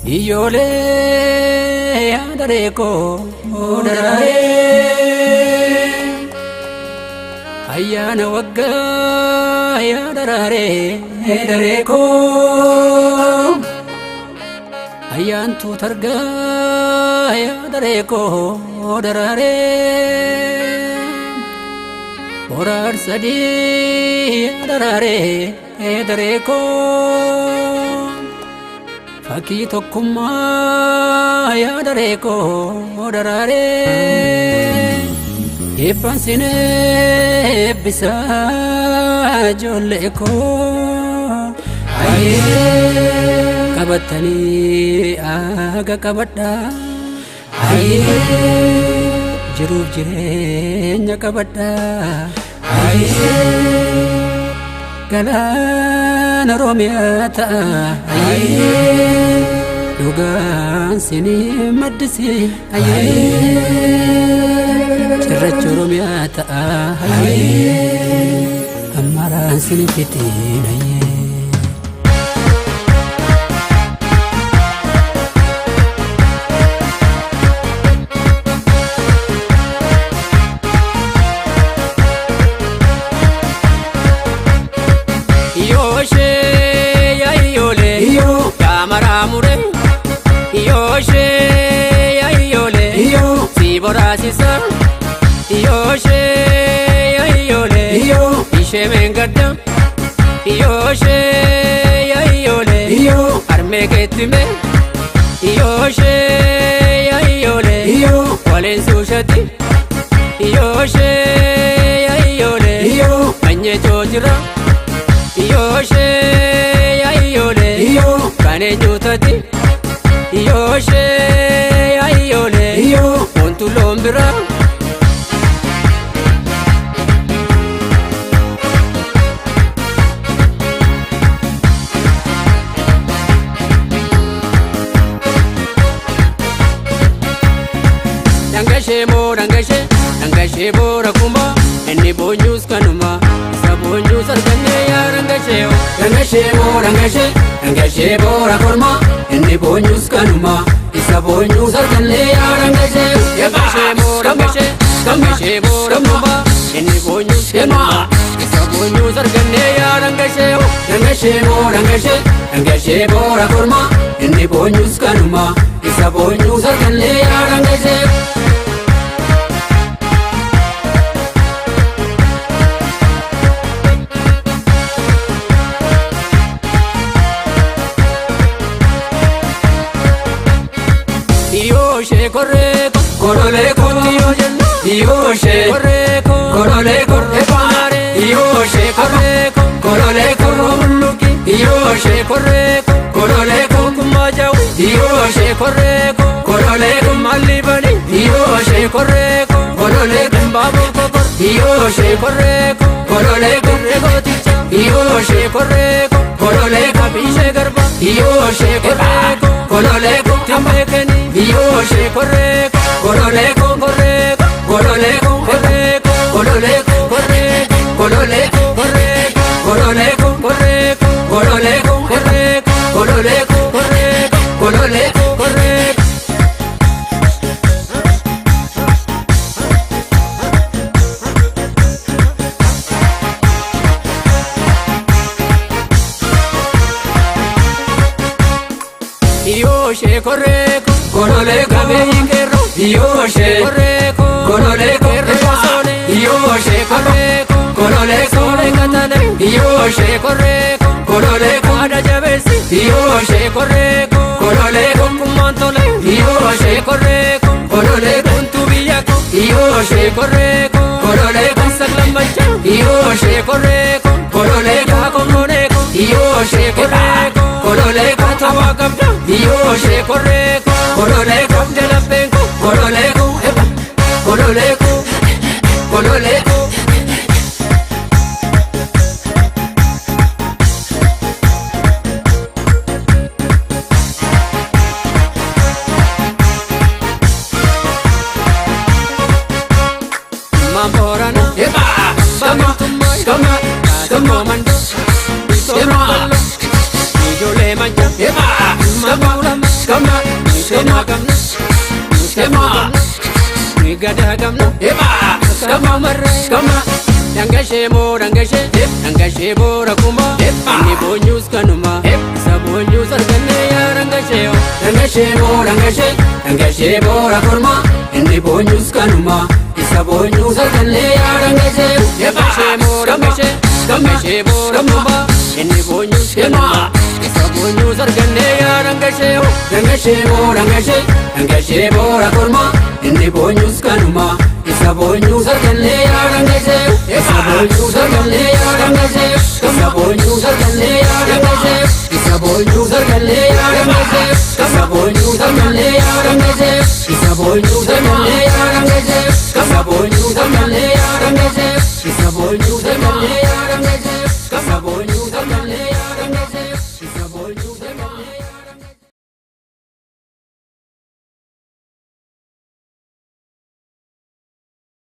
Ijoollee daree koo daraaree ayyaana waggaa yaa daraaree daree koo ayyaantu targaa yaa daree koo daraaree horar sadii yaa daraaree daree koo Fakii tokkummaa yaa daree koo daraaree eebbansinee eebbisaa ijoollee koo qabatanii aga qabadhaa jiruuf jireenya qabadhaa Galaana Oromiyaa ta'a dhugaan sinii maddisii cirracha Oromiyaa ta'a ammaraan sinii fitiin Borasisa Iyoshe ya iyole Ishe mengadda Iyoshe ya iyole Arme ketime Iyoshe ya iyole Walen sushati Iyoshe ya iyole Anye jojira Iyoshe ya iyole Kane jutati Iyoshe ya iyole Ontu lombira Dangashe bora kuma Eni bonyus kanuma Isa bonyus argane ya dangashe Dangashe bora kuma Eni bonyus kanuma Isa bonyus argane ya dangashe Dangashe bora kuma Eni bonyus kanuma Isa bonyus argane ya dangashe Dangashe bora kuma Eni bonyus kanuma Isa bonyus argane ya dangashe Correco, coroleko, Iyoshe, correco, coroleko, epare, Iyoshe, correco, coroleko, muluki, Iyoshe, correco, coroleko, kumajau, Iyoshe, correco, coroleko, malibani, Iyoshe, correco, coroleko, babu kokor, Iyoshe, correco, coroleko, regoticha, Iyoshe, correco, coroleko, bishe garba, Iyoshe, correco, coroleko, tambekeni, Iyoshe, correco, coroleko, correco, coroleko, correco, coroleko, correco, coroleko, correco, coroleko, correco, coroleko, correco, coroleko, correco, coroleko, correco. Iyoshe, correco, coroleko, beingero, Iyoshe, correco, coroleko, resone, Iyoshe, correco, coroleko, rekatane, Iyoshe, correco, coroleko, adajabesi, Iyoshe, correco, coroleko, kumantole, Iyoshe, correco, coroleko, tubiyako, Iyoshe, correco, coroleko, saglambacha, Iyoshe, correco, coroleko, akomoreko, Iyoshe, correco, coroleko, tawakabda, Iyoshe, correco, coroleko, jalapenko, coroleko, epa, coroleko, coroleko. Mamborana, epa, sama, mando, Ijole manja, sama, Skama gamna Skama Nigada gamna Skama marra Skama Dangashe mo dangashe bora kuma Inni bonyus kanuma Isa bonyus arganne ya dangashe dangashe bora kurma Inni bonyus kanuma Isa bonyus arganne ya dangashe bora kuma Inni bonyus kanuma Isa bonyus arganne ya dangashe bora kurma Inni bonyus kanuma Isa bonyus arganne ya Isa bonyus arganne ya Isa bonyus arganne ya Isa bonyus arganne ya Isa bonyus arganne ya Isa bonyus arganne ya Isa bonyus arganne ya Isa bonyus arganne ya Isa bonyus